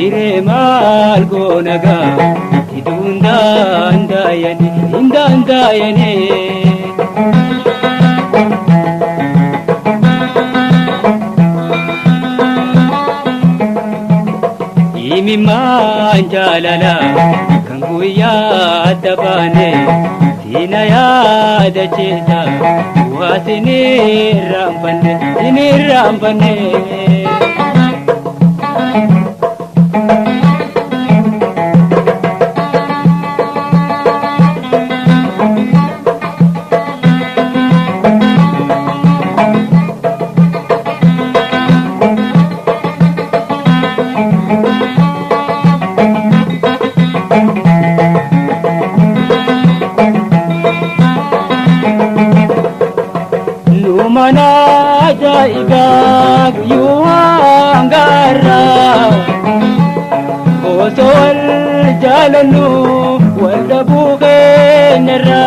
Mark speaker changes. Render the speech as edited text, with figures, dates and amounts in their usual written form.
Speaker 1: Siremal gonaga indandayane Imi manjalala kanguya tabane Tina yada cheta wasini rampane Lumana jaibak yuangara Osol jalanu wal dabuke nera